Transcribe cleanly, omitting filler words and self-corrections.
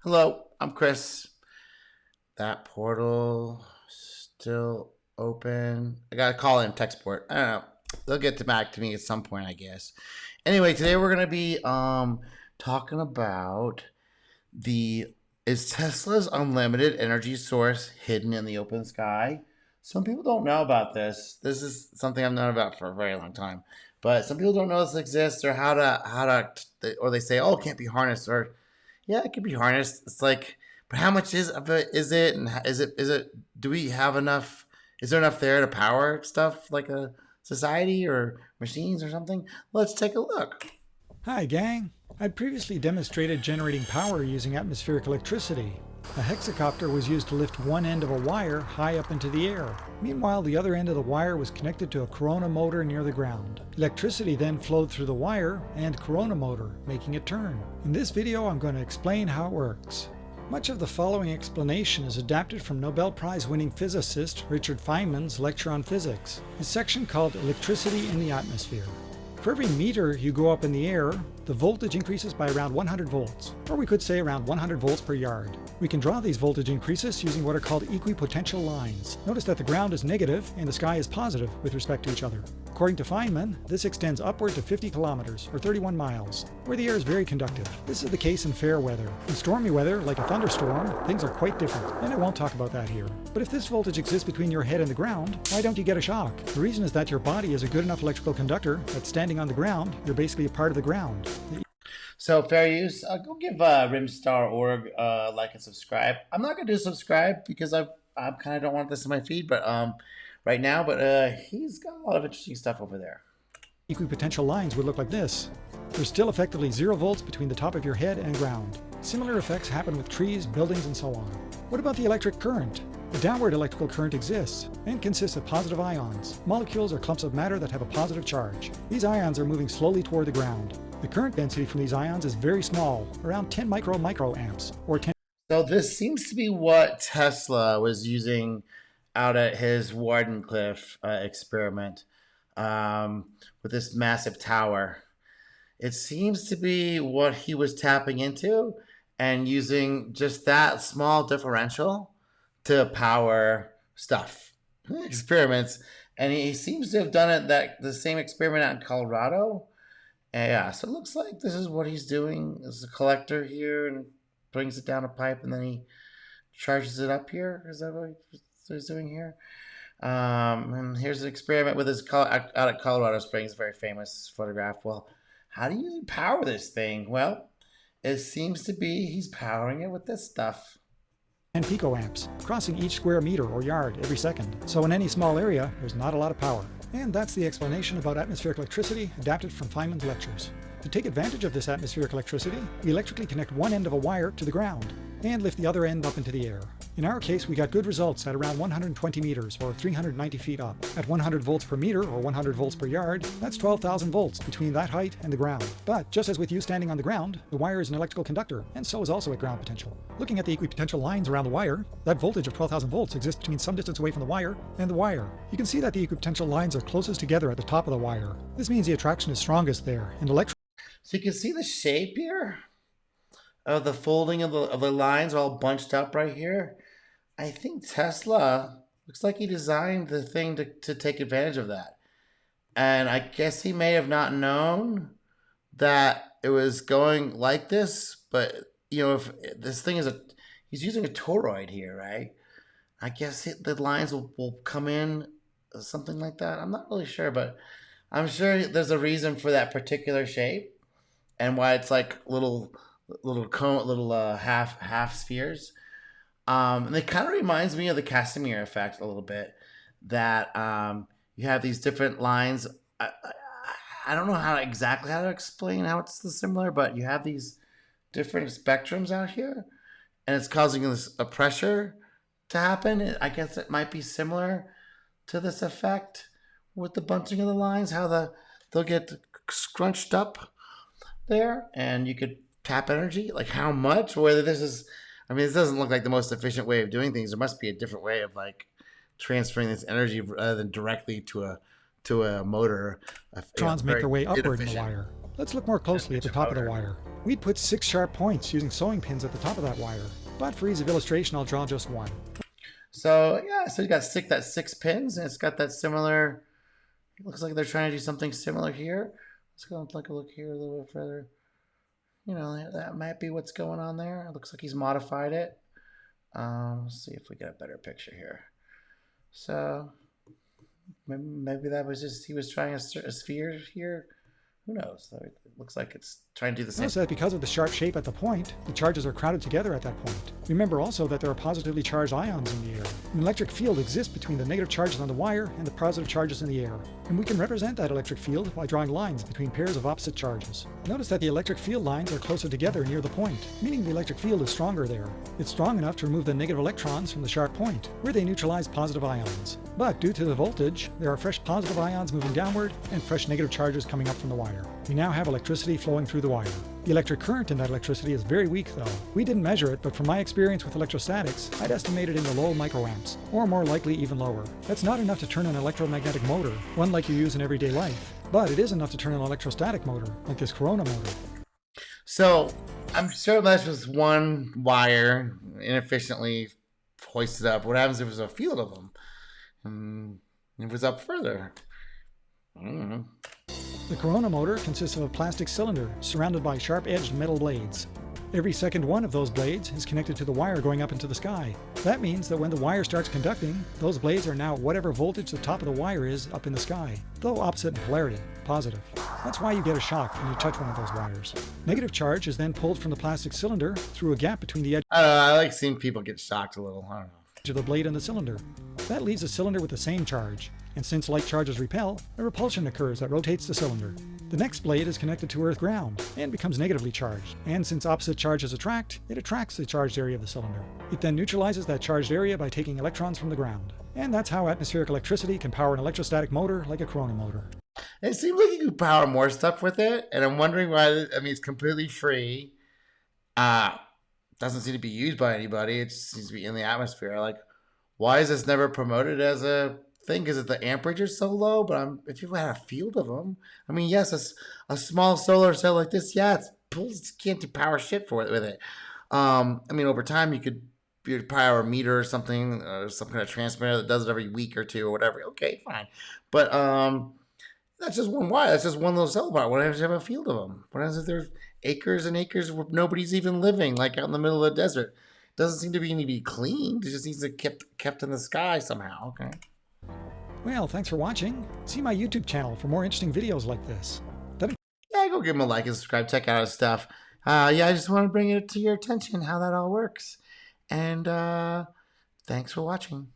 Hello, I'm Chris. That portal still open. I gotta call in tech support. I don't know. They'll get back to me at some point, I guess. Anyway, today we're gonna be talking about the is Tesla's unlimited energy source hidden in the open sky? Some people don't know about this. This is something I've known about for a very long time, but some people don't know this exists or or they say, oh, it can't be harnessed, or yeah, it can be harnessed. It's like, but how much of it is it, and is it? Do we have enough? Is there enough there to power stuff like a society or machines or something? Let's take a look. Hi gang! I'd previously demonstrated generating power using atmospheric electricity. A hexacopter was used to lift one end of a wire high up into the air. Meanwhile, the other end of the wire was connected to a corona motor near the ground. Electricity then flowed through the wire and corona motor, making it turn. In this video, I'm going to explain how it works. Much of the following explanation is adapted from Nobel Prize winning physicist Richard Feynman's lecture on physics, his section called Electricity in the Atmosphere. For every meter you go up in the air, the voltage increases by around 100 volts, or we could say around 100 volts per yard. We can draw these voltage increases using what are called equipotential lines. Notice that the ground is negative and the sky is positive with respect to each other. According to Feynman, this extends upward to 50 kilometers, or 31 miles, where the air is very conductive. This is the case in fair weather. In stormy weather, like a thunderstorm, things are quite different, and I won't talk about that here. But if this voltage exists between your head and the ground, why don't you get a shock? The reason is that your body is a good enough electrical conductor that standing on the ground, you're basically a part of the ground. So fair use. Go give Rimstar.org like and subscribe. I'm not gonna do subscribe because I kind of don't want this in my feed, but right now. But he's got a lot of interesting stuff over there. Equipotential lines would look like this. There's still effectively 0 volts between the top of your head and ground. Similar effects happen with trees, buildings, and so on. What about the electric current? A downward electrical current exists and consists of positive ions, molecules or clumps of matter that have a positive charge. These ions are moving slowly toward the ground. The current density from these ions is very small, around 10 microamps, or 10. So this seems to be what Tesla was using out at his Wardenclyffe experiment with this massive tower. It seems to be what he was tapping into and using just that small differential to power stuff, experiments. And he seems to have done it that the same experiment out in Colorado. And yeah, so it looks like this is what he's doing. There's a collector here and brings it down a pipe and then he charges it up here. Is that what he's doing here? And here's an experiment with his out at Colorado Springs, very famous photograph. Well, how do you power this thing? Well, it seems to be he's powering it with this stuff. 10 picoamps, crossing each square meter or yard every second. So in any small area, there's not a lot of power. And that's the explanation about atmospheric electricity adapted from Feynman's lectures. To take advantage of this atmospheric electricity, we electrically connect one end of a wire to the ground and lift the other end up into the air. In our case, we got good results at around 120 meters or 390 feet up. At 100 volts per meter or 100 volts per yard, that's 12,000 volts between that height and the ground. But just as with you standing on the ground, the wire is an electrical conductor and so is also at ground potential. Looking at the equipotential lines around the wire, that voltage of 12,000 volts exists between some distance away from the wire and the wire. You can see that the equipotential lines are closest together at the top of the wire. This means the attraction is strongest there, and So you can see the shape here of the folding of the lines all bunched up right here. I think Tesla looks like he designed the thing to take advantage of that. And I guess he may have not known that it was going like this, but you know, if this thing is he's using a toroid here, right? I guess the lines will come in something like that. I'm not really sure, but I'm sure there's a reason for that particular shape and why it's like little cone, little half spheres. And it kind of reminds me of the Casimir effect a little bit. That you have these different lines. I don't know exactly how to explain how it's similar, but you have these different spectrums out here, and it's causing a pressure to happen. I guess it might be similar to this effect with the bunching of the lines, how they'll get scrunched up there, and you could tap energy. Like how much? Whether this is, I mean, this doesn't look like the most efficient way of doing things. There must be a different way of like transferring this energy rather than directly to a motor. electrons make their way upward in the wire. Let's look more closely at the top of the wire. We'd put 6 sharp points using sewing pins at the top of that wire, but for ease of illustration I'll draw just one. So yeah, so you got six pins, and it's got that similar. It looks like they're trying to do something similar here. Let's go and take a look here a little bit further. You know, that might be what's going on there. It looks like he's modified it. Let's see if we get a better picture here. So maybe that was just he was trying a sphere here. Who knows? It looks like it's trying to do the same. Notice that because of the sharp shape at the point, the charges are crowded together at that point. Remember also that there are positively charged ions in the air. An electric field exists between the negative charges on the wire and the positive charges in the air. And we can represent that electric field by drawing lines between pairs of opposite charges. Notice that the electric field lines are closer together near the point, meaning the electric field is stronger there. It's strong enough to remove the negative electrons from the sharp point, where they neutralize positive ions. But due to the voltage, there are fresh positive ions moving downward and fresh negative charges coming up from the wire. We now have electricity flowing through the wire. The electric current in that electricity is very weak though. We didn't measure it, but from my experience with electrostatics, I'd estimate it in the low microamps, or more likely even lower. That's not enough to turn an electromagnetic motor, one like you use in everyday life, but it is enough to turn an electrostatic motor, like this corona motor. So I'm sure that's just one wire inefficiently hoisted up. What happens if there's a field of them? It was up further. I don't know. The corona motor consists of a plastic cylinder surrounded by sharp-edged metal blades. Every second one of those blades is connected to the wire going up into the sky. That means that when the wire starts conducting, those blades are now at whatever voltage the top of the wire is up in the sky, though opposite in polarity, positive. That's why you get a shock when you touch one of those wires. Negative charge is then pulled from the plastic cylinder through a gap between the edge I don't know. I like seeing people get shocked a little. I don't know. of the blade and the cylinder. That leaves a cylinder with the same charge, and since like charges repel, a repulsion occurs that rotates the cylinder. The next blade is connected to earth ground and becomes negatively charged, and since opposite charges attract, it attracts the charged area of the cylinder. It then neutralizes that charged area by taking electrons from the ground. And that's how atmospheric electricity can power an electrostatic motor like a corona motor. It seems like you could power more stuff with it, and I'm wondering why. I mean, it's completely free. Doesn't seem to be used by anybody. It just seems to be in the atmosphere. Like, why is this never promoted as a thing? Because the amperage is so low. But if you had a field of them, I mean, yes, a small solar cell like this, yeah, it can't do power shit for it with it. I mean, over time, you'd power a meter or something, or some kind of transmitter that does it every week or two or whatever. Okay, fine. But that's just one wire. That's just one little cell part. What happens if you have a field of them? What happens if there's acres and acres where nobody's even living, like out in the middle of the desert? It doesn't seem to need to be cleaned. It just needs to be kept in the sky somehow. Okay. Well, thanks for watching. See my YouTube channel for more interesting videos like this. Yeah, go give him a like and subscribe. Check out his stuff. Yeah, I just want to bring it to your attention how that all works. And thanks for watching.